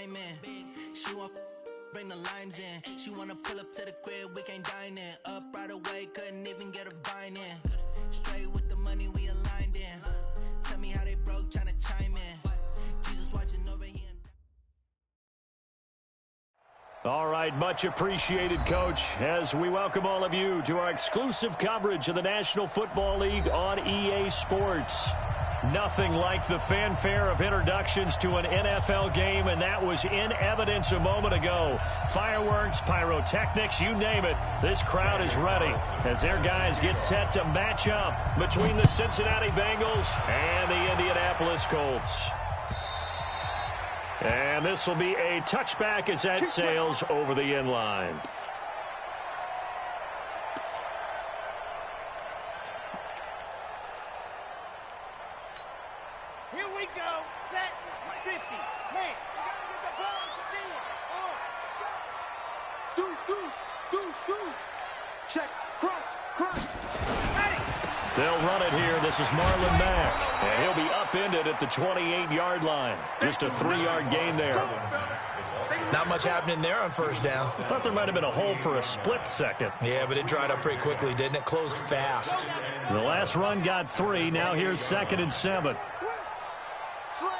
diamond. She want bring the limes in. She wanna pull up to the crib, we can't dine in. Up right away, couldn't even get a vine in. Straight with the money we aligned in. Tell me how they broke, tryna chime in. Jesus watching over here. All right, much appreciated, Coach, as we welcome all of you to our exclusive coverage of the National Football League on EA Sports. Nothing like the fanfare of introductions to an NFL game, and that was in evidence a moment ago. Fireworks, pyrotechnics, you name it. This crowd is ready as their guys get set to match up between the Cincinnati Bengals and the Indianapolis Colts. And this will be a touchback as that sails over the end line. Here we go. Set. 50. Man, you got to get the ball and see it. On. Deuce, deuce, deuce, deuce. Check. Crunch. Ready. They'll run it here. This is Marlon Mack. And he'll be upended at the 28-yard line. Just a 3-yard gain there. Not much happening there on first down. I thought there might have been a hole for a split second. Yeah, but it dried up pretty quickly, didn't it? Closed fast. The last run got 3. Now here's 2nd and 7. Slam.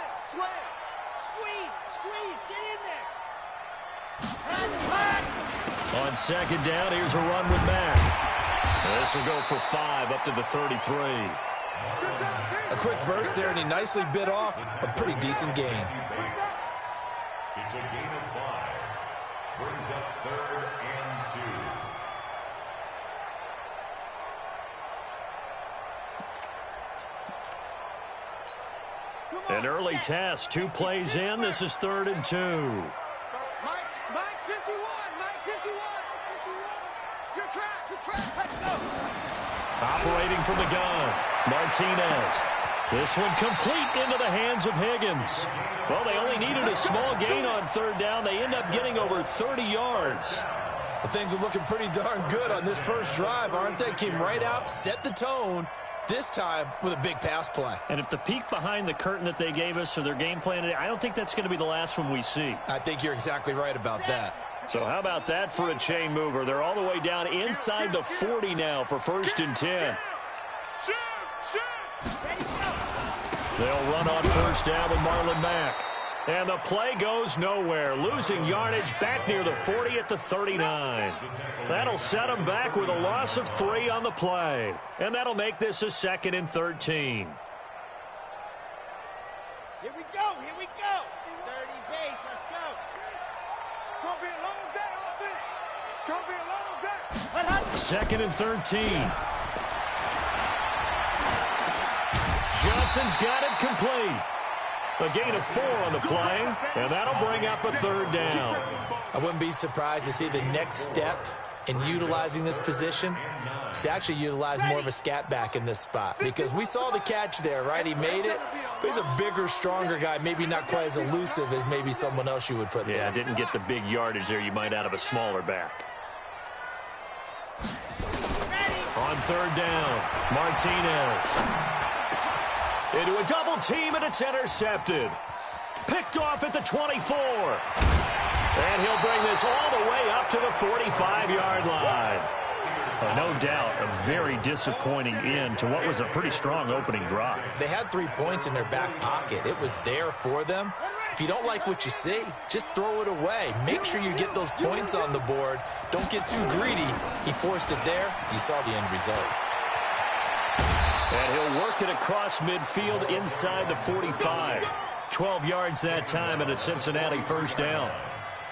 Squeeze. Get in there. On 2nd down, here's a run with Mack. This will go for 5 up to the 33. A quick burst there, and he nicely bit off a pretty decent gain. It's a gain of 5. Brings up 3rd and 2. An early test, 2 plays in. This is 3rd and 2. Mike 51. Your track. Let's go. Operating from the gun, Martinez. This one complete into the hands of Higgins. Well, they only needed a small gain on 3rd down. They end up getting over 30 yards. Well, things are looking pretty darn good on this first drive, aren't they? Came right out, set the tone, this time with a big pass play. And if the peek behind the curtain that they gave us or their game plan, I don't think that's going to be the last one we see. I think you're exactly right about that. So how about that for a chain mover? They're all the way down inside the 40 now for 1st and 10. They'll run on 1st down with Marlon Mack. And the play goes nowhere. Losing yardage back near the 40 at the 39. That'll set them back with a loss of 3 on the play. And that'll make this a 2nd and 13. Here we go. 30 base. Let's go. It's going to be a long day, offense. It's going to be a long day. 2nd and 13. Johnson's got it complete. A gain of 4 on the play, and that'll bring up a 3rd down. I wouldn't be surprised to see the next step in utilizing this position is to actually utilize more of a scat back in this spot, because we saw the catch there, right? He made it, but he's a bigger, stronger guy, maybe not quite as elusive as maybe someone else you would put there. Yeah, didn't get the big yardage there you might out of a smaller back. On 3rd down, Martinez. Into a double team, and it's intercepted. Picked off at the 24. And he'll bring this all the way up to the 45-yard line. No doubt a very disappointing end to what was a pretty strong opening drive. They had 3 points in their back pocket. It was there for them. If you don't like what you see, just throw it away. Make sure you get those points on the board. Don't get too greedy. He forced it there. You saw the end result. And he'll work it across midfield inside the 45. 12 yards that time and a Cincinnati 1st down.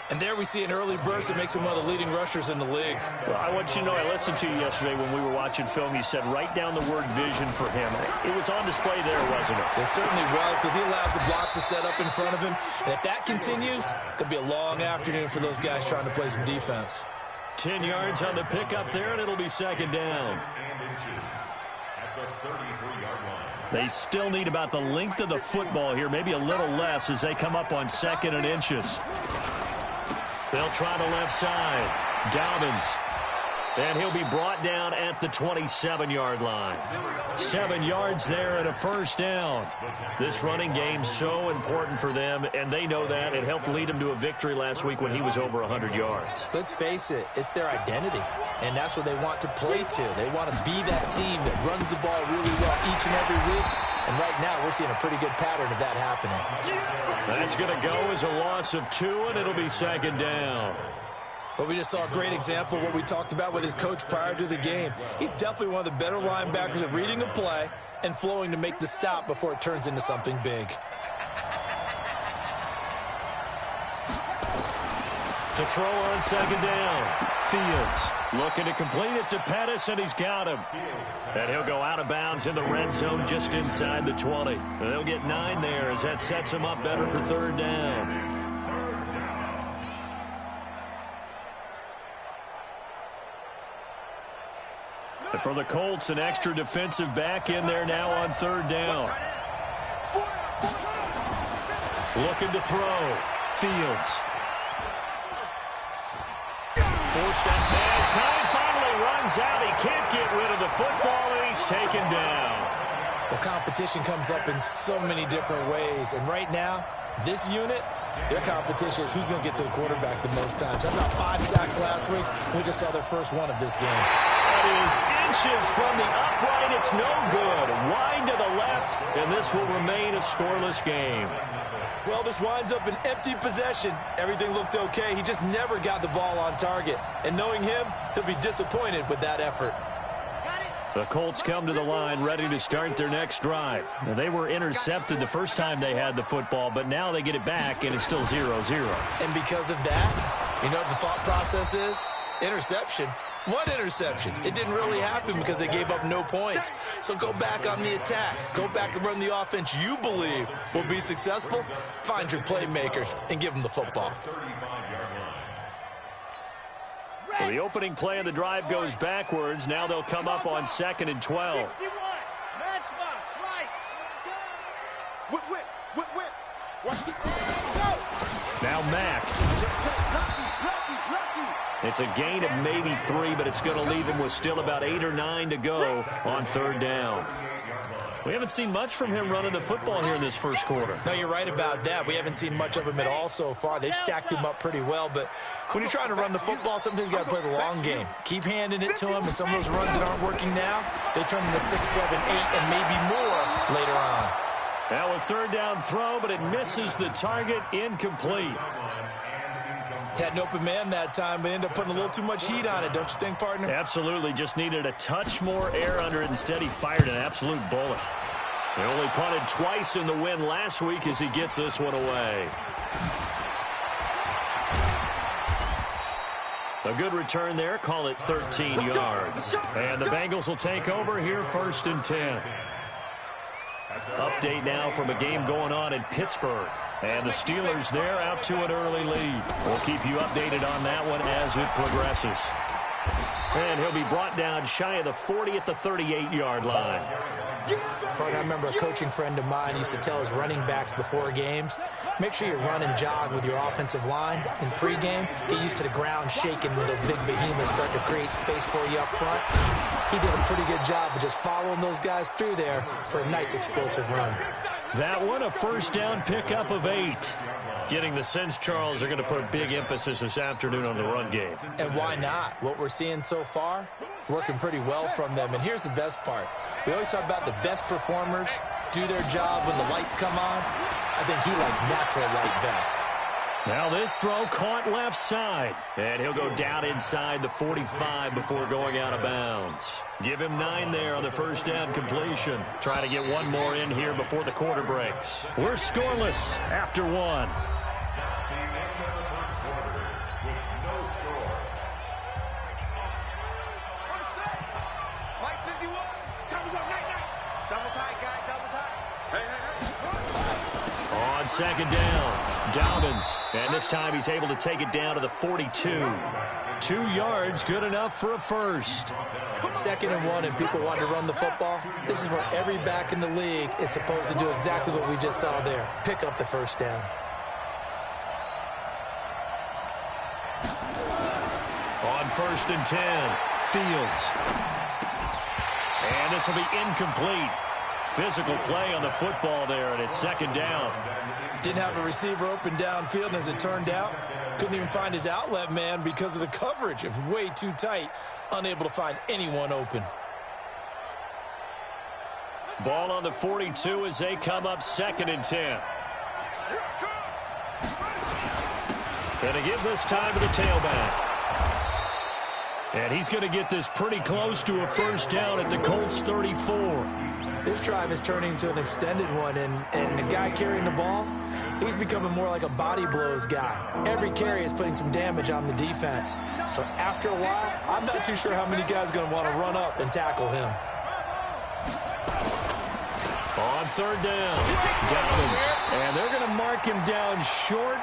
And there we see an early burst that makes him one of the leading rushers in the league. Well, I want you to know, I listened to you yesterday when we were watching film. You said write down the word vision for him. It was on display there, wasn't it? It certainly was, because he allows the blocks to set up in front of him. And if that continues, it'll be a long afternoon for those guys trying to play some defense. 10 yards on the pickup there, and it'll be 2nd down. They still need about the length of the football here, maybe a little less as they come up on 2nd and inches. They'll try the left side. Dobbins. And he'll be brought down at the 27-yard line. 7 yards there and a first down. This running game's so important for them, and they know that. It helped lead them to a victory last week when he was over 100 yards. Let's face it, it's their identity, and that's what they want to play to. They want to be that team that runs the ball really well each and every week. And right now, we're seeing a pretty good pattern of that happening. That's going to go as a loss of 2, and it'll be second down. But we just saw a great example of what we talked about with his coach prior to the game. He's definitely one of the better linebackers at reading a play and flowing to make the stop before it turns into something big. To throw on second down. Fields looking to complete it to Pettis, and he's got him. And he'll go out of bounds in the red zone just inside the 20. And they'll get 9 there as that sets him up better for third down. And for the Colts, an extra defensive back in there now on third down. Looking to throw. Fields. Forced out man. Time finally runs out. He can't get rid of the football, and he's taken down. Well, competition comes up in so many different ways. And right now, this unit, their competition is who's going to get to the quarterback the most times. How about 5 sacks last week? We just saw their first one of this game. That is inches from the upright. It's no good. Wide to the left, and this will remain a scoreless game. Well, this winds up an empty possession. Everything looked okay. He just never got the ball on target. And knowing him, he'll be disappointed with that effort. The Colts come to the line ready to start their next drive. Now, they were intercepted the first time they had the football, but now they get it back, and it's still 0-0. And because of that, you know what the thought process is? Interception. What interception? It didn't really happen because they gave up no points. So go back on the attack. Go back and run the offense you believe will be successful. Find your playmakers and give them the football. So the opening play of the drive goes backwards. Now they'll come up on 2nd and 12. 61. Matchbox, right. Whip. Go. Now Mack. It's a gain of maybe 3, but it's going to leave him with still about 8 or 9 to go on third down. We haven't seen much from him running the football here in this first quarter. No, you're right about that. We haven't seen much of him at all so far. They've stacked him up pretty well, but when you're trying to run the football, sometimes you got to play the long game. Keep handing it to him, and some of those runs that aren't working now, they turn into 6, 7, 8, and maybe more later on. Now a third down throw, but it misses the target, incomplete. Had an open man that time, but ended up putting a little too much heat on it, don't you think, partner? Absolutely. Just needed a touch more air under it. Instead, he fired an absolute bullet. He only punted twice in the win last week as he gets this one away. A good return there. Call it 13 yards. And the Bengals will take over here 1st and 10. Update now from a game going on in Pittsburgh. And the Steelers, they're out to an early lead. We'll keep you updated on that one as it progresses. And he'll be brought down shy of the 40 at the 38-yard line. Partner, I remember a coaching friend of mine used to tell his running backs before games, make sure you run and jog with your offensive line in pregame. Get used to the ground shaking when those big behemoths start to create space for you up front. He did a pretty good job of just following those guys through there for a nice explosive run. That one, a first down pickup of 8. Getting the sense, Charles, are going to put a big emphasis this afternoon on the run game. And why not? What we're seeing so far, working pretty well from them. And here's the best part. We always talk about the best performers do their job when the lights come on. I think he likes natural light best. Now this throw caught left side. And he'll go down inside the 45 before going out of bounds. Give him 9 there on the first down completion. Try to get one more in here before the quarter breaks. We're scoreless after 1. On second down, Dobbins. And this time he's able to take it down to the 42. 2 yards, good enough for a first. 2nd and 1, and people want to run the football. This is where every back in the league is supposed to do exactly what we just saw there. Pick up the first down. On 1st and 10, Fields. And this will be incomplete. Physical play on the football there, and it's second down. Didn't have a receiver open downfield, and as it turned out, couldn't even find his outlet man because of the coverage. It was way too tight, unable to find anyone open. Ball on the 42 as they come up 2nd and 10. Going to give this time to the tailback. And he's going to get this pretty close to a first down at the Colts 34. This drive is turning into an extended one, and the guy carrying the ball, he's becoming more like a body blows guy. Every carry is putting some damage on the defense. So after a while, I'm not too sure how many guys are going to want to run up and tackle him. On 3rd down, Dobbins. And they're going to mark him down short,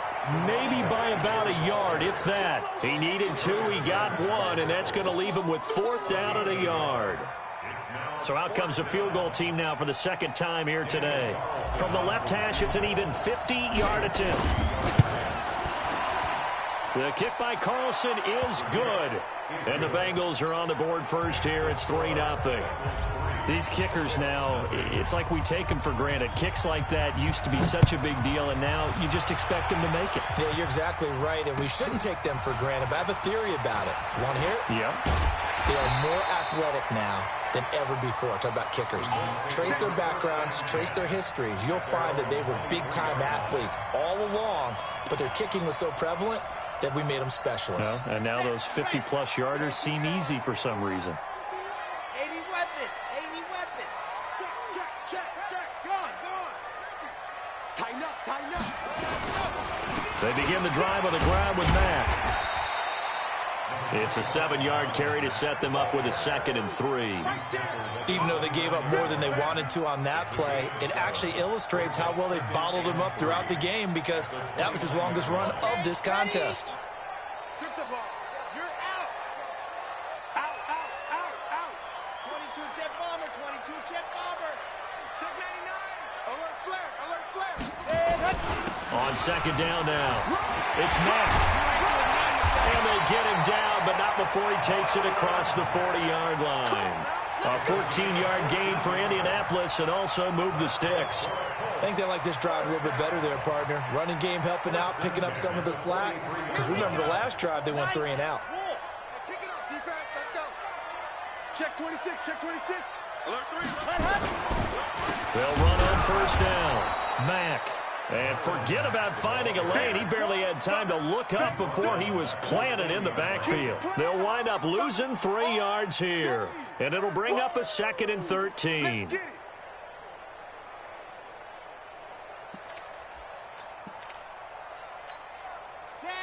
maybe by about a yard, if that. He needed 2, he got 1, and that's going to leave him with 4th down at a yard. So out comes a field goal team now for the 2nd time here today. From the left hash, it's an even 50-yard attempt. The kick by Carlson is good. And the Bengals are on the board first here. It's 3-0. These kickers now, it's like we take them for granted. Kicks like that used to be such a big deal, and now you just expect them to make it. Yeah, you're exactly right, and we shouldn't take them for granted, but I have a theory about it. Want to hear it? Yeah. They are more athletic now than ever before. Talk about kickers. Trace their backgrounds, trace their histories. You'll find that they were big-time athletes all along, but their kicking was so prevalent that we made them specialists. Well, and now those 50-plus yarders seem easy for some reason. 80 weapon. Check. Gone. Tighten up. They begin the drive on the ground with Mack. It's a 7-yard carry to set them up with a 2nd and 3. Even though they gave up more than they wanted to on that play, it actually illustrates how well they bottled him up throughout the game, because that was his longest run of this contest. Strip the ball. You're out. Out. 22 jet bomber. Check 99. Alert flare. On 2nd down now, it's Mack. And they get him down, but not before he takes it across the 40-yard line. A 14-yard gain for Indianapolis, and also move the sticks. I think they like this drive a little bit better there, partner. Running game helping out, picking up some of the slack. Because remember the last drive, they went 3 and out. Pick it up, defense. Let's go. Check 26. Alert 3. They'll run on first down. Mack. And forget about finding a lane. He barely had time to look up before he was planted in the backfield. They'll wind up losing 3 yards here. And it'll bring up a 2nd and 13. Set,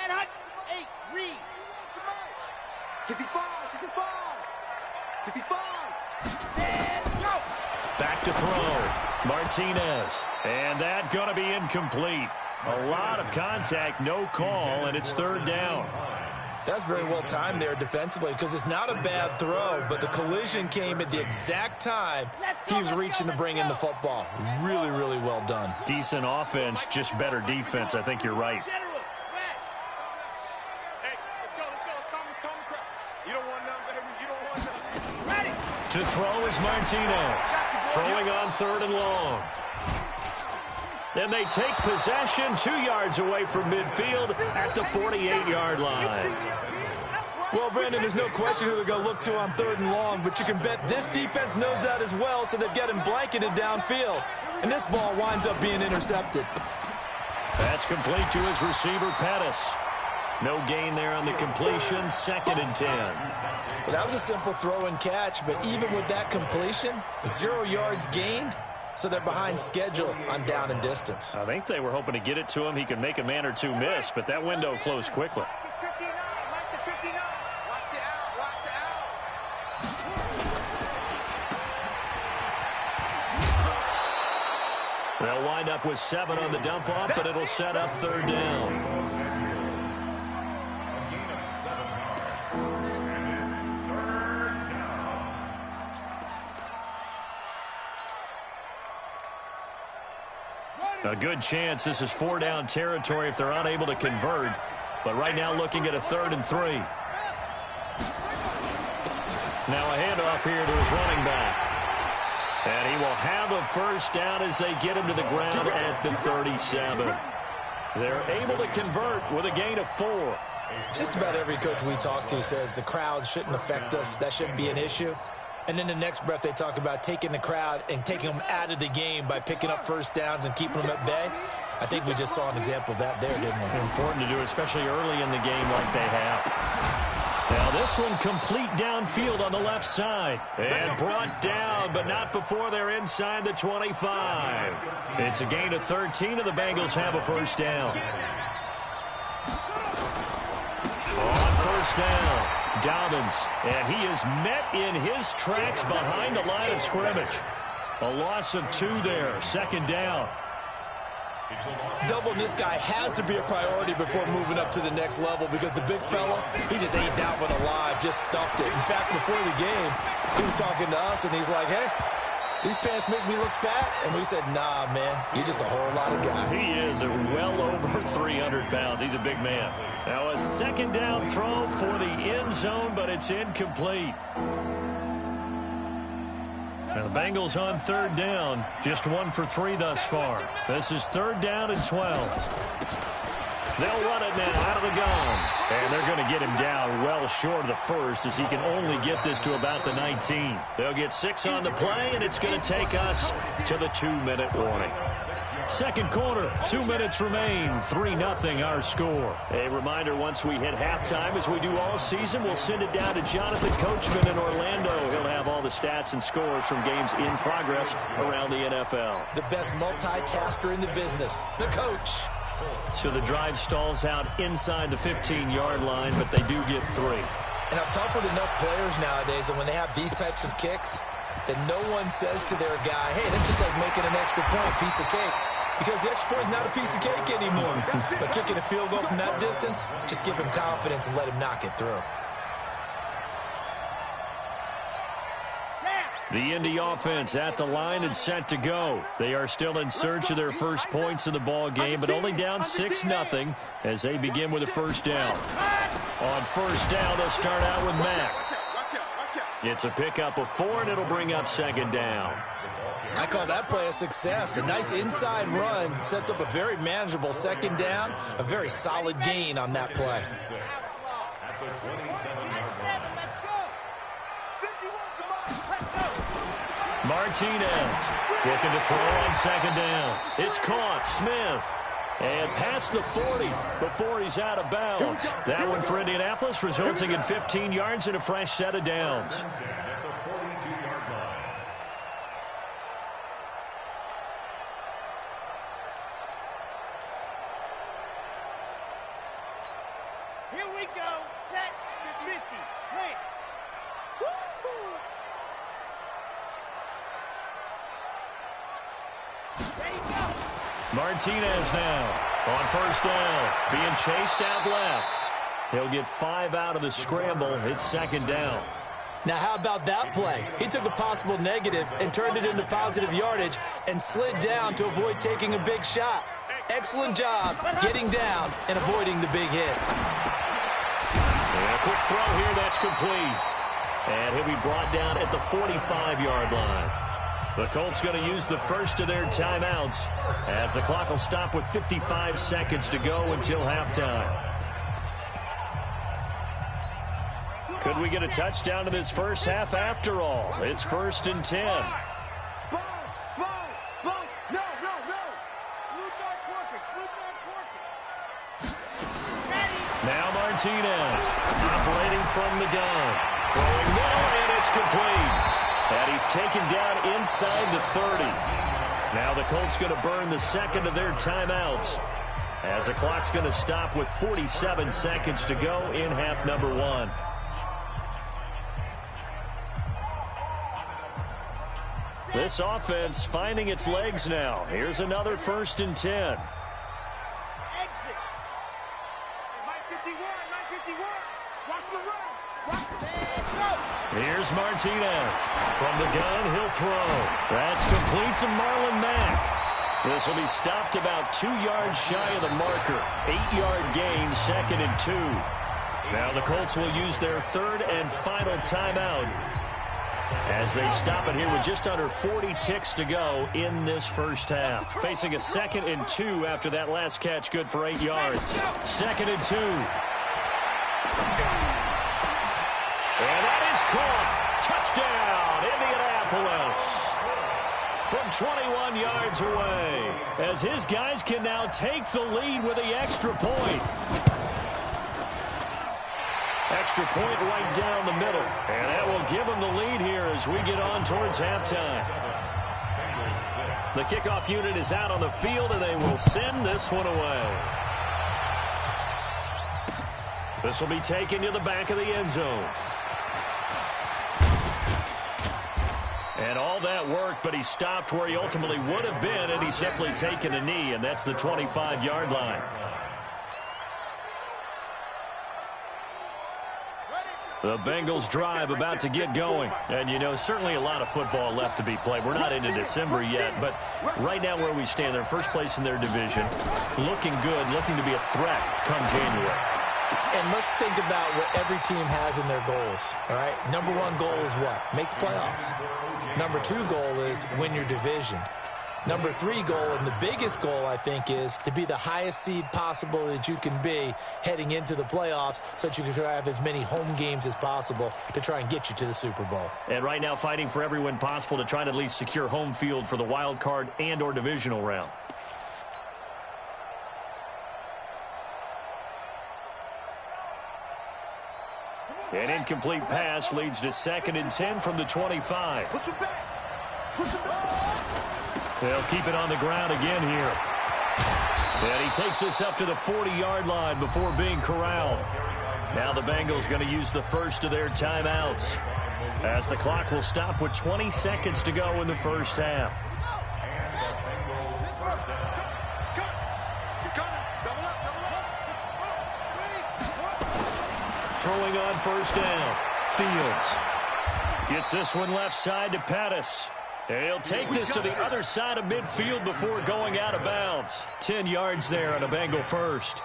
hut. 8, read. 65. Set, go. Back to throw. Martinez. And that going to be incomplete. A lot of contact, no call, and it's 3rd down. That's very well timed there defensively, because it's not a bad throw, but the collision came at the exact time he was reaching to bring in the football. Really, really well done. Decent offense, just better defense. I think you're right. General, West. Hey, let's go. Calm the crowd. You don't want none, baby. You don't want none. Ready. To throw is Martinez. Throwing on 3rd and long. Then they take possession 2 yards away from midfield at the 48-yard line. Well, Brandon, there's no question who they're going to look to on 3rd and long, but you can bet this defense knows that as well, so they've got him blanketed downfield. And this ball winds up being intercepted. That's complete to his receiver, Pettis. No gain there on the completion, 2nd and 10. Well, that was a simple throw and catch, but even with that completion, 0 yards gained, so they're behind schedule on down and distance. I think they were hoping to get it to him. He could make a man or two miss, but that window closed quickly. They'll wind up with 7 on the dump-off, but it'll set up 3rd down. A good chance this is 4-down territory if they're unable to convert. But right now looking at a 3rd and 3. Now a handoff here to his running back. And he will have a first down as they get him to the ground at the 37. They're able to convert with a gain of 4. Just about every coach we talk to says the crowd shouldn't affect us. That shouldn't be an issue. And in the next breath, they talk about taking the crowd and taking them out of the game by picking up first downs and keeping them at bay. I think we just saw an example of that there, didn't we? Important to do, especially early in the game like they have. Now this one complete downfield on the left side. And brought down, but not before they're inside the 25. It's a gain of 13, and the Bengals have a first down. On first down, Dobbins, and he is met in his tracks behind the line of scrimmage. A loss of 2 there, second down. Doubling this guy has to be a priority before moving up to the next level because the big fella, he just ain't that one alive, just stuffed it. In fact, before the game, he was talking to us, and he's like, hey, these pants make me look fat. And we said, nah, man, you're just a whole lot of guy. He is well over 300 pounds. He's a big man. Now a second down throw for the end zone, but it's incomplete. Now the Bengals on third down, just 1 for 3 thus far. This is third down and 12. They'll run it now out of the gun. And they're going to get him down well short of the first as he can only get this to about the 19. They'll get 6 on the play, and it's going to take us to the 2-minute warning. Second quarter, 2 minutes remain, 3-0 our score. A reminder, once we hit halftime, as we do all season, we'll send it down to Jonathan Coachman in Orlando. He'll have all the stats and scores from games in progress around the NFL. The best multitasker in the business, the coach. So the drive stalls out inside the 15-yard line, but they do get 3. And I've talked with enough players nowadays, and when they have these types of kicks, that no one says to their guy, hey, that's just like making an extra point, piece of cake. Because the extra point is not a piece of cake anymore. But kicking a field goal from that distance, just give him confidence and let him knock it through. The Indy offense at the line and set to go. They are still in search of their first points in the ball game, but only down 6-0 as they begin with a first down. On first down, they'll start out with Mack. It's a pickup of 4, and it'll bring up second down. I call that play a success. A nice inside run sets up a very manageable second down, a very solid gain on that play. At the 27-yard line. Martinez looking to throw on second down. It's caught. Smith. And past the 40 before he's out of bounds. That one for Indianapolis, resulting in 15 yards and a fresh set of downs. At the 42-yard line. Here we go. Set. 50. Play. Woo-hoo. There you go. Martinez now on first down, being chased out left. He'll get 5 out of the scramble. It's second down. Now, how about that play? He took a possible negative and turned it into positive yardage and slid down to avoid taking a big shot. Excellent job getting down and avoiding the big hit. And a quick throw here, that's complete. And he'll be brought down at the 45-yard line. The Colts going to use the first of their timeouts as the clock will stop with 55 seconds to go until halftime. Could we get a touchdown in this first half after all? It's 1st and 10. Now Martinez operating from the gun. Throwing now, and it's complete. And he's taken down inside the 30. Now the Colts going to burn the second of their timeouts as the clock's going to stop with 47 seconds to go in half number 1. This offense finding its legs now. Here's another 1st and 10. Exit. 951. Watch the run. Here's Martinez. From the gun, he'll throw. That's complete to Marlon Mack. This will be stopped about 2 yards shy of the marker. 8-yard gain, 2nd and 2. Now the Colts will use their third and final timeout as they stop it here with just under 40 ticks to go in this first half. Facing a 2nd and 2 after that last catch, good for 8 yards. 2nd and 2. And that is caught. Touchdown, Indianapolis. From 21 yards away, as his guys can now take the lead with the extra point. Extra point right down the middle. And that will give them the lead here as we get on towards halftime. The kickoff unit is out on the field, and they will send this one away. This will be taken to the back of the end zone. And all that worked, but he stopped where he ultimately would have been, and he's simply taken a knee, and that's the 25-yard line. The Bengals drive about to get going. And, you know, certainly a lot of football left to be played. We're not into December yet, but right now where we stand, they're first place in their division, looking good, looking to be a threat come January. And let's think about what every team has in their goals, all right? Number 1 goal is what? Make the playoffs. Number 2 goal is win your division. Number 3 goal, and the biggest goal, I think, is to be the highest seed possible that you can be heading into the playoffs so that you can have as many home games as possible to try and get you to the Super Bowl. And right now fighting for every win possible to try to at least secure home field for the wild card and or divisional round. An incomplete pass leads to 2nd and 10 from the 25. Push him back. Push him back. They'll keep it on the ground again here. And he takes this up to the 40-yard line before being corralled. Now the Bengals going to use the first of their timeouts, as the clock will stop with 20 seconds to go in the first half. Throwing on first down. Fields gets this one left side to Pettis. And he'll take this to the other side of midfield before going out of bounds. 10 yards there on a Bengal first.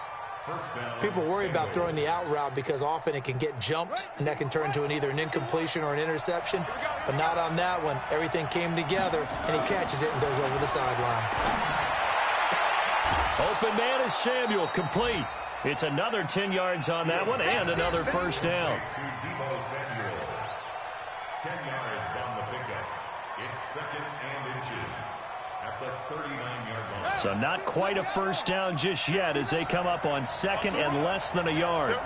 People worry about throwing the out route because often it can get jumped, and that can turn into either an incompletion or an interception. But not on that one. Everything came together, and he catches it and goes over the sideline. Open man is Samuel, complete. It's another 10 yards on that one and another first down. 10 yards on the pickup. It's 2nd and inches at the 39-yard line. So not quite a first down just yet as they come up on 2nd and less than a yard.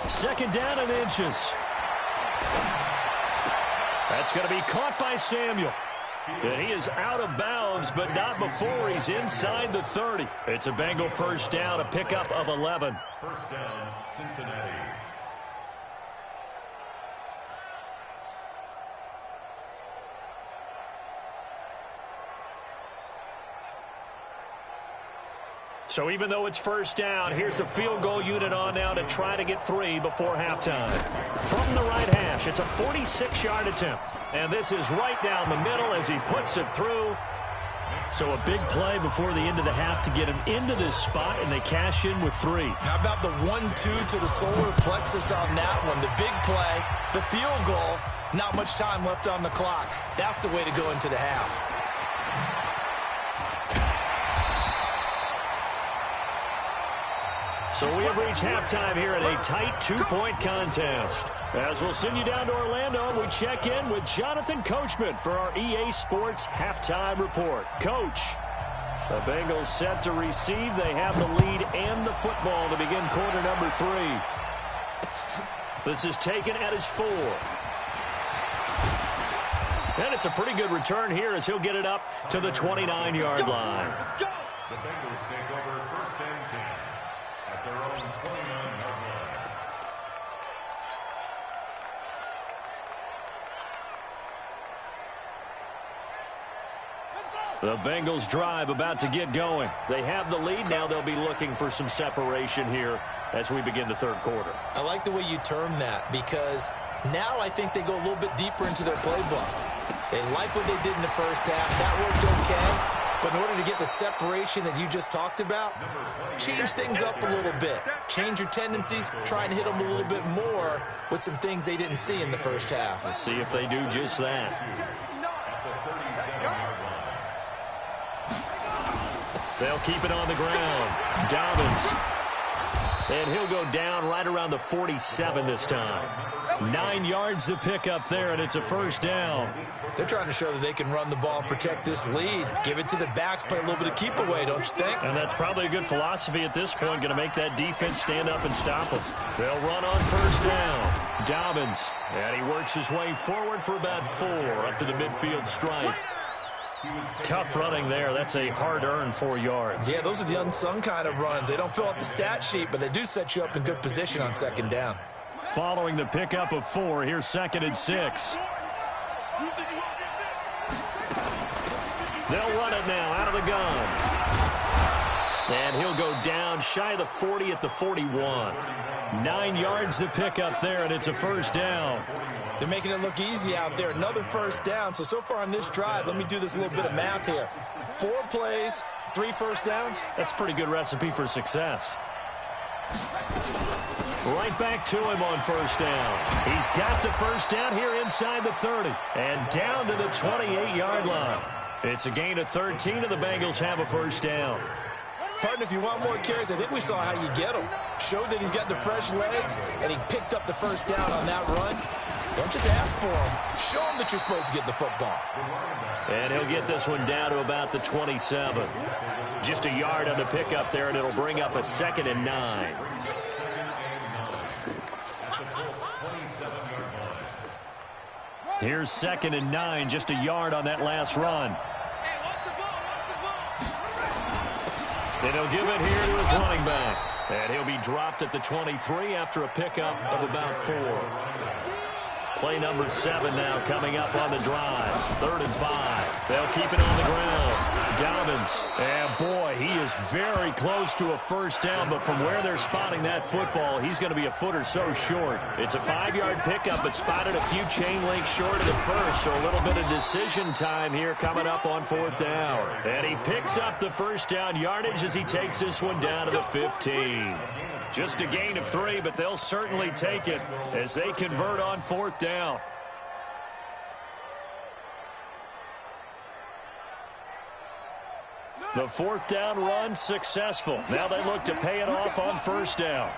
Second down and inches. That's going to be caught by Samuel. And he is out of bounds, but not before he's inside the 30. It's a Bengal first down, a pickup of 11. First down, Cincinnati. So even though it's first down, here's the field goal unit on now to try to get 3 before halftime. From the right hash, it's a 46-yard attempt. And this is right down the middle as he puts it through. So a big play before the end of the half to get him into this spot, and they cash in with 3. How about the 1-2 to the solar plexus on that one? The big play, the field goal, not much time left on the clock. That's the way to go into the half. So we have reached halftime here in a tight 2-point contest. As we'll send you down to Orlando, we check in with Jonathan Coachman for our EA Sports Halftime Report. Coach, the Bengals set to receive. They have the lead and the football to begin quarter number 3. This is taken at his 4. And it's a pretty good return here as he'll get it up to the 29-yard line. The Bengals take over first and 10 at their own 29-yard line. The Bengals drive about to get going. They have the lead. Now they'll be looking for some separation here as we begin the third quarter. I like the way you term that because now I think they go a little bit deeper into their playbook. They like what they did in the first half. That worked okay. But in order to get the separation that you just talked about, change things up a little bit. Change your tendencies, try and hit them a little bit more with some things they didn't see in the first half. Let's see if they do just that. They'll keep it on the ground. Dobbins. And he'll go down right around the 47 this time. 9 yards to pick up there, and it's a first down. They're trying to show that they can run the ball and protect this lead. Give it to the backs, play a little bit of keep away, don't you think? And that's probably a good philosophy at this point, going to make that defense stand up and stop them. They'll run on first down. Dobbins, and he works his way forward for about 4 up to the midfield stripe. Tough running there. That's a hard-earned 4 yards. Yeah, those are the unsung kind of runs. They don't fill up the stat sheet, but they do set you up in good position on second down. Following the pickup of 4, here's 2nd and 6. They'll run it now out of the gun. And he'll go down shy of the 40 at the 41. 9 yards to pick up there, and it's a first down. They're making it look easy out there. Another first down. So far on this drive, let me do this little bit of math here. 4 plays, 3 first downs. That's a pretty good recipe for success. Right back to him on first down. He's got the first down here inside the 30. And down to the 28-yard line. It's a gain of 13, and the Bengals have a first down. Partner, if you want more carries, I think we saw how you get him. Showed that he's got the fresh legs, and he picked up the first down on that run. Don't just ask for him. Show him that you're supposed to get the football. And he'll get this one down to about the 27. Just a yard on the pickup there, and it'll bring up a 2nd and 9. Here's 2nd and 9, just a yard on that last run. And he'll give it here to his running back. And he'll be dropped at the 23 after a pickup of about 4. Play number 7 now coming up on the drive. 3rd and 5. They'll keep it on the ground. Dobbins. And boy, he is very close to a first down, but from where they're spotting that football, he's going to be a foot or so short. It's a 5-yard pickup, but spotted a few chain links short of the first, so a little bit of decision time here coming up on 4th down. And he picks up the first down yardage as he takes this one down to the 15. Just a gain of 3, but they'll certainly take it as they convert on 4th down. The 4th down run successful. Now they look to pay it off on first down.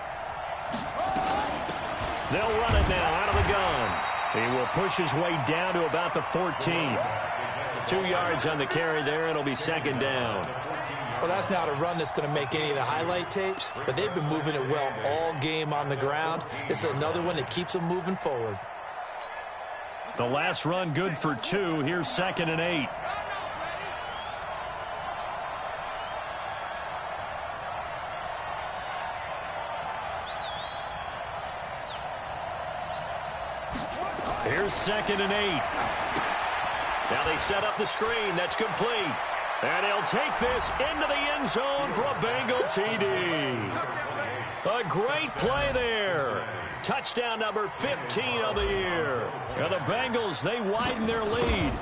They'll run it now out of the gun. He will push his way down to about the 14. 2 yards on the carry there. It'll be 2nd down. Well, that's not a run that's going to make any of the highlight tapes, but they've been moving it well all game on the ground. This is another one that keeps them moving forward. The last run good for 2. Here's 2nd and 8. Here's 2nd and 8. Now they set up the screen. That's complete. And he'll take this into the end zone for a Bengal TD. A great play there. Touchdown number 15 of the year. And the Bengals, they widen their lead.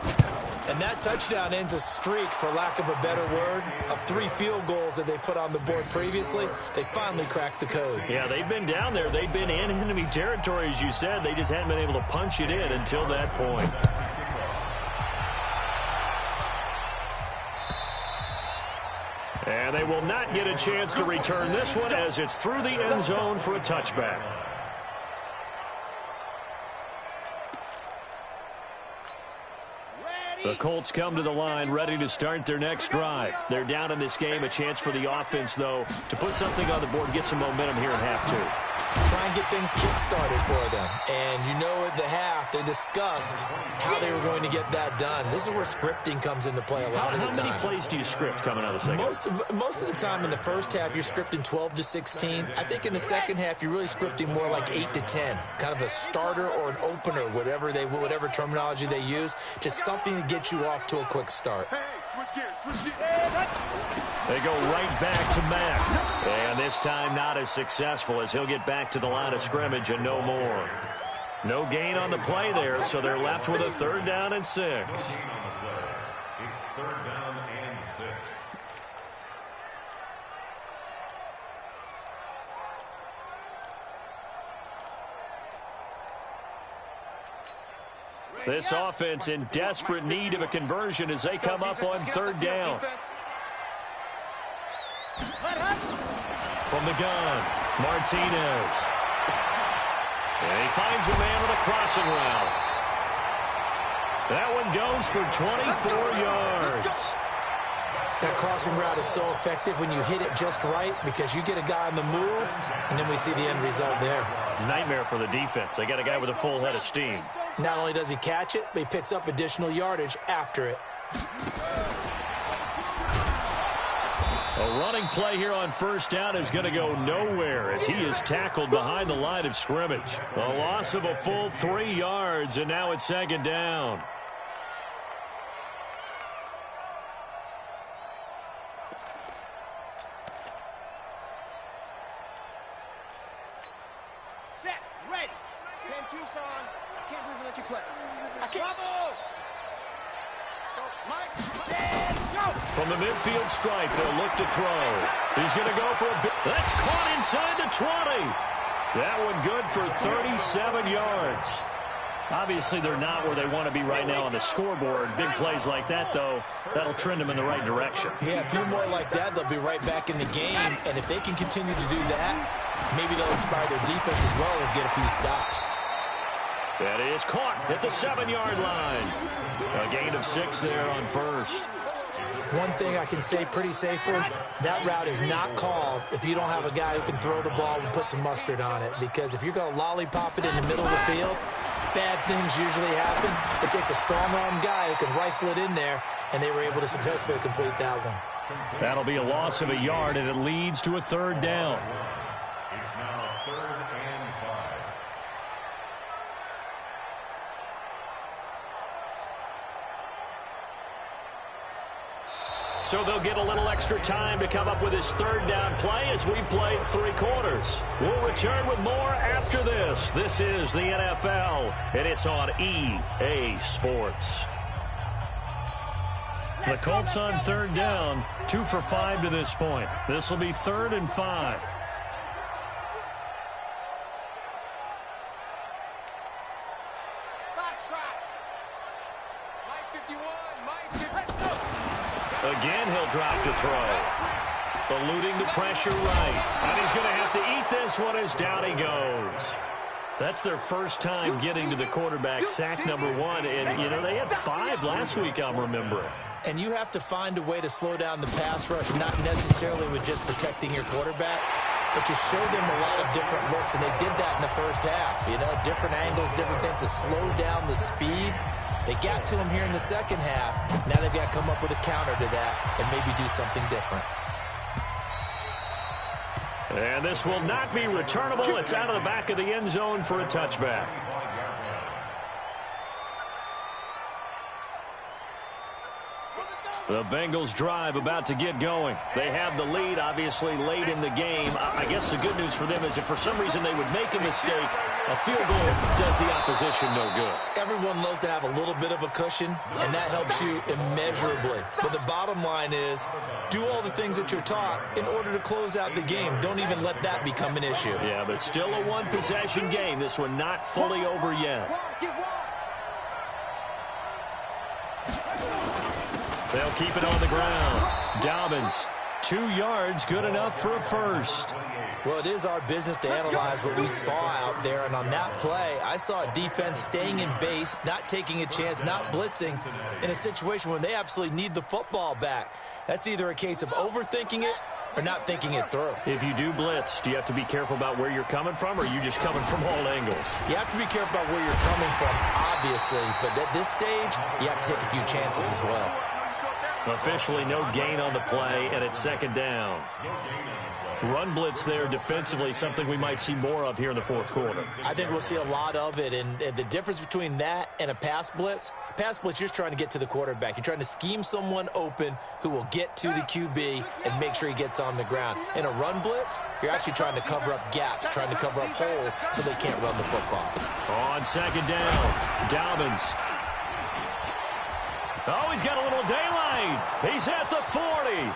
And that touchdown ends a streak, for lack of a better word, of 3 field goals that they put on the board previously. They finally cracked the code. Yeah, they've been down there. They've been in enemy territory, as you said. They just hadn't been able to punch it in until that point. And they will not get a chance to return this one as it's through the end zone for a touchback. The Colts come to the line ready to start their next drive. They're down in this game. A chance for the offense, though, to put something on the board, get some momentum here in half 2. Try and get things kick-started for them. And you know at the half, they discussed how they were going to get that done. This is where scripting comes into play a lot of the time. How many plays do you script coming out of the second? Most of the time in the first half, you're scripting 12 to 16. I think in the second half, you're really scripting more like 8 to 10. Kind of a starter or an opener, whatever terminology they use. Just something to get you off to a quick start. They go right back to Mack. And this time not as successful as he'll get back to the line of scrimmage and no more. No gain on the play there, so they're left with a 3rd down and 6. It's 3rd down and 6. This offense in desperate need of a conversion as they come up on third down. From the gun, Martinez. And he finds a man with a crossing route. That one goes for 24 yards. That crossing route is so effective when you hit it just right because you get a guy on the move, and then we see the end result there. It's a nightmare for the defense. They got a guy with a full head of steam. Not only does he catch it, but he picks up additional yardage after it. A running play here on first down is going to go nowhere as he is tackled behind the line of scrimmage. A loss of a full 3 yards, and now it's second down. Set, ready. 10 Tucson. I can't believe we let you play. I can't. Bravo! Go, Mike. And go! From the midfield stripe, they'll look to throw. He's going to go for a bit. That's caught inside the 20. That one good for 37 yards. Obviously, they're not where they want to be right now on the scoreboard. Big plays like that, though, that'll trend them in the right direction. Yeah, a few more like that, they'll be right back in the game. And if they can continue to do that, maybe they'll inspire their defense as well and get a few stops. That is caught at the 7-yard line. A gain of 6 there on first. One thing I can say pretty safely, that route is not called if you don't have a guy who can throw the ball and put some mustard on it. Because if you're going to lollipop it in the middle of the field, bad things usually happen. It takes a strong-arm guy who can rifle it in there, and they were able to successfully complete that one. That'll be a loss of a yard, and it leads to a third down. It's now 3rd and 5. So they'll get a little extra time to come up with his third down play as we've played 3 quarters. We'll return with more after this. This is the NFL, and it's on EA Sports. The Colts on third down, 2 for 5 to this point. This will be 3rd and 5. Again, he'll drop to throw. Eluding the pressure right. And he's going to have to eat this one as down he goes. That's their first time getting to the quarterback, sack number 1. And, you know, they had 5 last week, I'm remembering. And you have to find a way to slow down the pass rush, not necessarily with just protecting your quarterback, but you show them a lot of different looks, and they did that in the first half. You know, different angles, different things to slow down the speed. They got to him here in the second half. Now they've got to come up with a counter to that and maybe do something different. And this will not be returnable. It's out of the back of the end zone for a touchback. The Bengals drive about to get going. They have the lead, obviously, late in the game. I guess the good news for them is if for some reason they would make a mistake, a field goal does the opposition no good. Everyone loves to have a little bit of a cushion, and that helps you immeasurably. But the bottom line is, do all the things that you're taught in order to close out the game. Don't even let that become an issue. Yeah, but still a one-possession game. This one not fully over yet. They'll keep it on the ground. Dobbins, 2 yards, good enough for a first. Well, it is our business to analyze what we saw out there, and on that play, I saw a defense staying in base, not taking a chance, not blitzing, in a situation when they absolutely need the football back. That's either a case of overthinking it or not thinking it through. If you do blitz, do you have to be careful about where you're coming from, or are you just coming from all angles? You have to be careful about where you're coming from, obviously, but at this stage, you have to take a few chances as well. Officially no gain on the play, and it's second down. Run blitz there defensively, something we might see more of here in the fourth quarter. I think we'll see a lot of it, and the difference between that and a pass blitz, you're just trying to get to the quarterback. You're trying to scheme someone open who will get to the QB and make sure he gets on the ground. In a run blitz, you're actually trying to cover up gaps, trying to cover up holes so they can't run the football. On second down, Dobbins. Oh, he's got a little daylight. He's at the 40.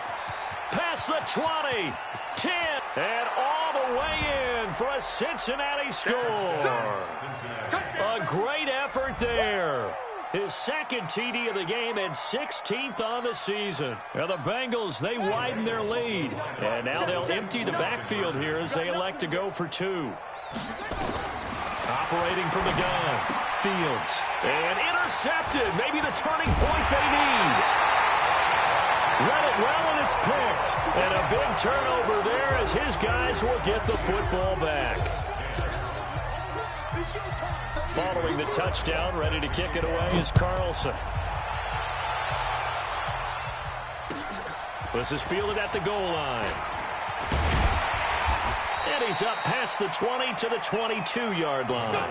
Past the 20. 10. And all the the way in for a Cincinnati score. A great effort there. His second TD of the game and 16th on the season. Now the Bengals, they widen their lead. And now they'll empty the backfield here as they elect to go for two. Operating from the gun, Fields. And intercepted. Maybe the turning point they need. Read it well, and it's picked. And a big turnover there as his guys will get the football back. Following the touchdown, ready to kick it away is Carlson. This is fielded at the goal line. And he's up past the 20 to the 22-yard line.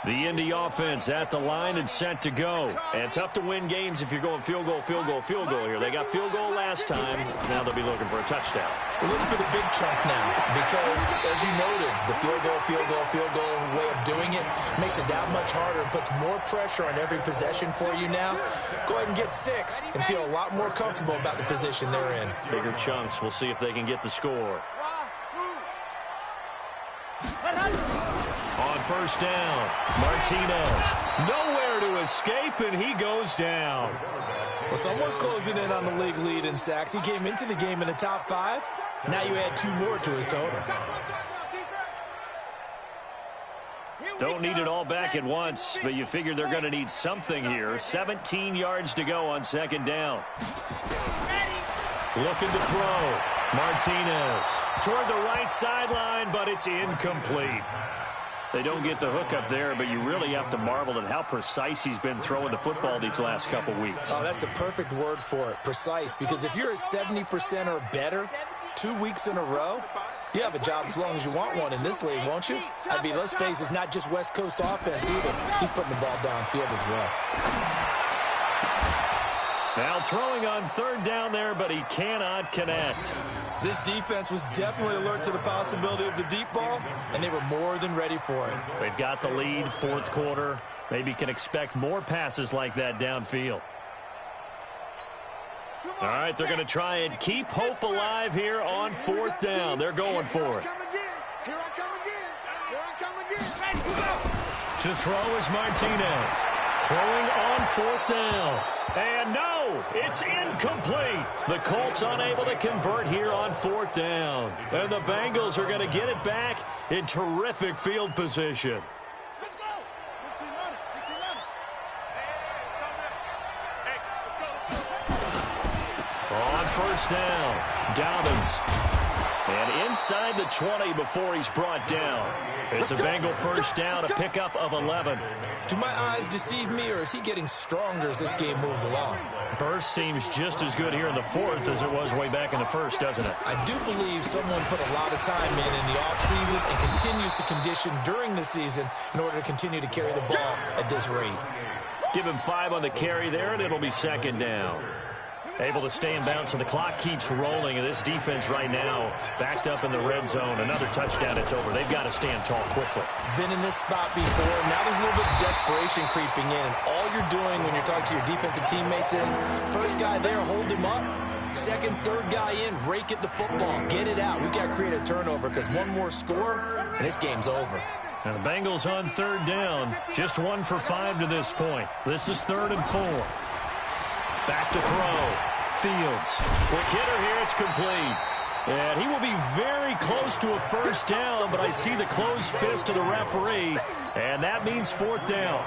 The Indy offense at the line and set to go. And tough to win games if you're going field goal, field goal, field goal here. They got field goal last time. Now they'll be looking for a touchdown. We're looking for the big chunk now because, as you noted, the field goal way of doing it makes it that much harder and puts more pressure on every possession for you now. Go ahead and get 6 and feel a lot more comfortable about the position they're in. Bigger chunks. We'll see if they can get the score. On first down, Martinez. Nowhere to escape, and he goes down. Well, someone's closing in on the league lead in sacks. He came into the game in the top 5. Now you add 2 more to his total. Don't need it all back at once, but you figure they're going to need something here. 17 yards to go on second down. Looking to throw. Martinez toward the right sideline, but it's incomplete. They don't get the hook up there, but you really have to marvel at how precise he's been throwing the football these last couple weeks. Oh, that's the perfect word for it, precise, because if you're at 70% or better 2 weeks in a row, you have a job as long as you want one in this league, won't you? I mean, let's face it, it's not just West Coast offense either. He's putting the ball downfield as well. Now throwing on third down there, but he cannot connect. This defense was definitely alert to the possibility of the deep ball, and they were more than ready for it. They've got the lead, fourth quarter. Maybe can expect more passes like that downfield. All right, they're going to try and keep hope alive here on fourth down. They're going for it. To throw is Martinez. Throwing on fourth down. And no, it's incomplete. The Colts unable to convert here on fourth down. And the Bengals are going to get it back in terrific field position. Let's go. On first down, Dobbins. And inside the 20 before he's brought down. It's a Bengal first down, a pickup of 11. Do my eyes deceive me, or is he getting stronger as this game moves along? Burst seems just as good here in the fourth as it was way back in the first, doesn't it? I do believe someone put a lot of time in the offseason and continues to condition during the season in order to continue to carry the ball at this rate. Give him 5 on the carry there, and it'll be second down. Able to stay in bounds, so the clock keeps rolling, and this defense right now backed up in the red zone. Another touchdown, it's over. They've got to stand tall quickly. Been in this spot before. Now there's a little bit of desperation creeping in, and all you're doing when you're talking to your defensive teammates is, first guy there, hold him up. Second, third guy in, rake at the football. Get it out. We've got to create a turnover because one more score, and this game's over. And the Bengals on third down, just 1 for 5 to this point. This is 3rd and 4. Back to throw. Fields. Quick hitter here. It's complete. And he will be very close to a first down, but I see the closed fist of the referee, and that means 4th down.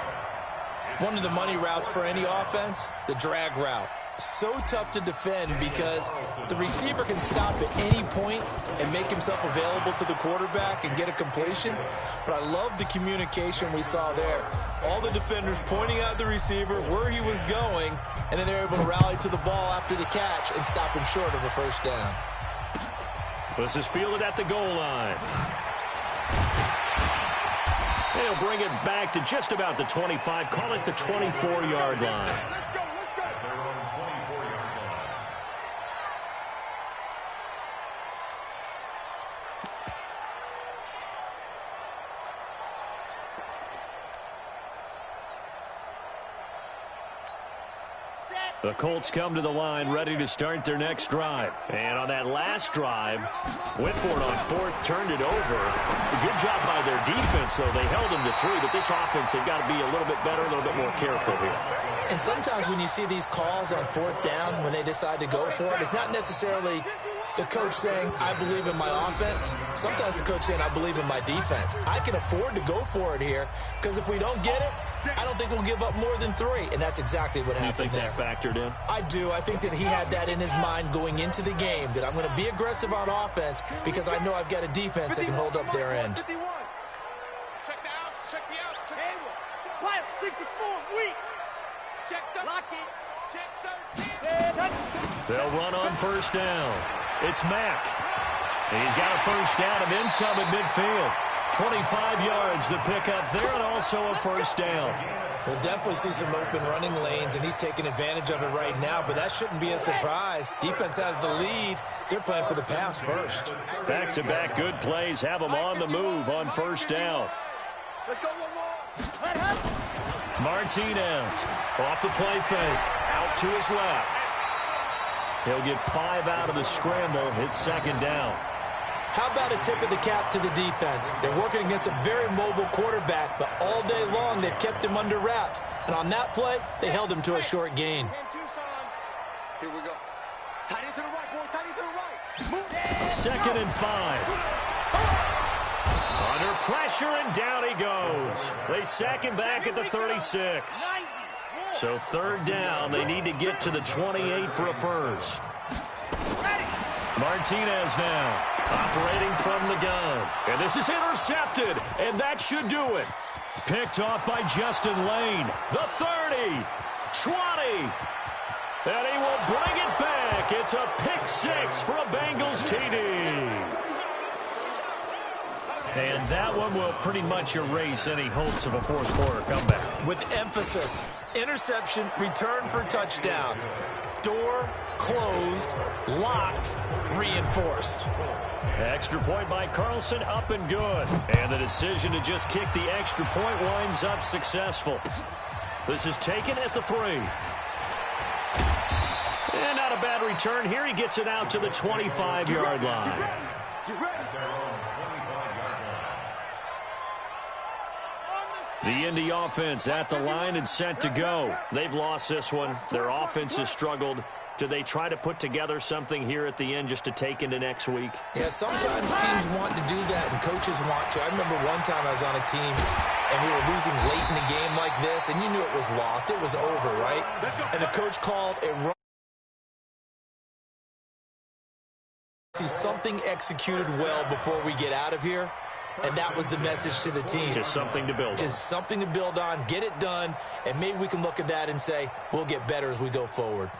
One of the money routes for any offense, the drag route. So tough to defend because the receiver can stop at any point and make himself available to the quarterback and get a completion. But I love the communication we saw there. All the defenders pointing out the receiver, where he was going, and then they're able to rally to the ball after the catch and stop him short of a first down. This is fielded at the goal line. They'll bring it back to just about the 25, call it the 24-yard line. The Colts come to the line ready to start their next drive. And on that last drive, went for it on fourth, turned it over. A good job by their defense, though. They held them to 3, but this offense, they've got to be a little bit better, a little bit more careful here. And sometimes when you see these calls on fourth down, when they decide to go for it, it's not necessarily the coach saying, I believe in my offense. Sometimes the coach saying, I believe in my defense. I can afford to go for it here because if we don't get it, I don't think we'll give up more than 3, and that's exactly what happened there. You think that factored in? I do. I think that he had that in his mind going into the game, that I'm going to be aggressive on offense because I know I've got a defense that can hold up their end. Check the out, check the out, check the out. 64, weak. Check the lock it. Check 13. They'll run on first down. It's Mack. He's got a first down and then some at midfield. 25 yards to pick up there and also a first down. We'll definitely see some open running lanes, and he's taking advantage of it right now, but that shouldn't be a surprise. Defense has the lead. They're playing for the pass first. Back-to-back good plays have them on the move on first down. Let's go one more. Martinez off the play fake. Out to his left. He'll get 5 out of the scramble. It's second down. How about a tip of the cap to the defense? They're working against a very mobile quarterback, but all day long they've kept him under wraps. And on that play, they held him to a short gain. Here we go. Tight end to the right, boy. Tight end to the right. Second and 5. Under pressure, and down he goes. They sack him back at the 36. So third down, they need to get to the 28 for a first. Martinez now operating from the gun. And this is intercepted, and that should do it. Picked off by Justin Lane. The 30, 20, and he will bring it back. It's a pick 6 for a Bengals TD. And that one will pretty much erase any hopes of a fourth quarter comeback. With emphasis, interception, return for touchdown. Door closed, locked, reinforced. Extra point by Carlson, up and good. And the decision to just kick the extra point winds up successful. This is taken at the 3. And not a bad return here. He gets it out to the 25-yard line. The Indy offense at the line and set to go. They've lost this one. Their offense has struggled. Do they try to put together something here at the end just to take into next week? Yeah, sometimes teams want to do that and coaches want to. I remember one time I was on a team and we were losing late in the game like this, and you knew it was lost. It was over, right? And the coach called a run. See something executed well before we get out of here. And that was the message to the team. Just something to build on. Just something to build on, get it done, and maybe we can look at that and say, we'll get better as we go forward.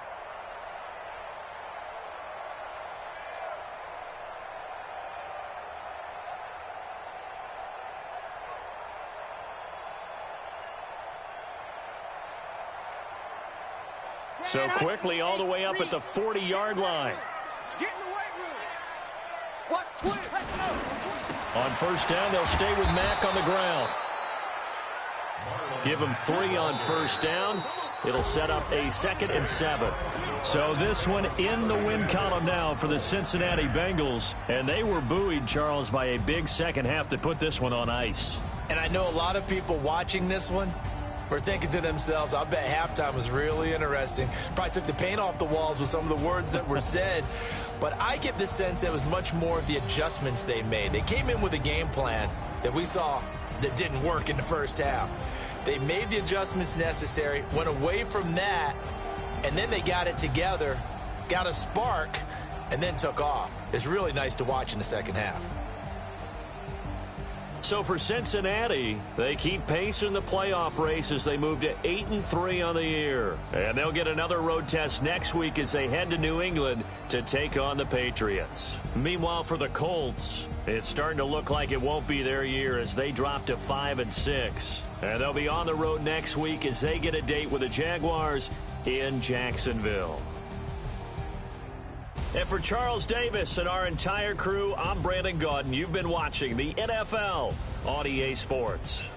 So quickly all the way up at the 40-yard line. Get in the weight room. Watch Twitter. On first down, they'll stay with Mack on the ground. Give him 3 on first down. It'll set up a 2nd and 7. So this one in the win column now for the Cincinnati Bengals. And they were buoyed, Charles, by a big second half to put this one on ice. And I know a lot of people watching this one were thinking to themselves, I bet halftime was really interesting. Probably took the paint off the walls with some of the words that were said. But I get the sense that it was much more of the adjustments they made. They came in with a game plan that we saw that didn't work in the first half. They made the adjustments necessary, went away from that, and then they got it together, got a spark, and then took off. It's really nice to watch in the second half. So for Cincinnati, they keep pace in the playoff race as they move to 8-3 on the year. And they'll get another road test next week as they head to New England to take on the Patriots. Meanwhile, for the Colts, it's starting to look like it won't be their year as they drop to 5-6. And they'll be on the road next week as they get a date with the Jaguars in Jacksonville. And for Charles Davis and our entire crew, I'm Brandon Gaudin. You've been watching the NFL on EA Sports.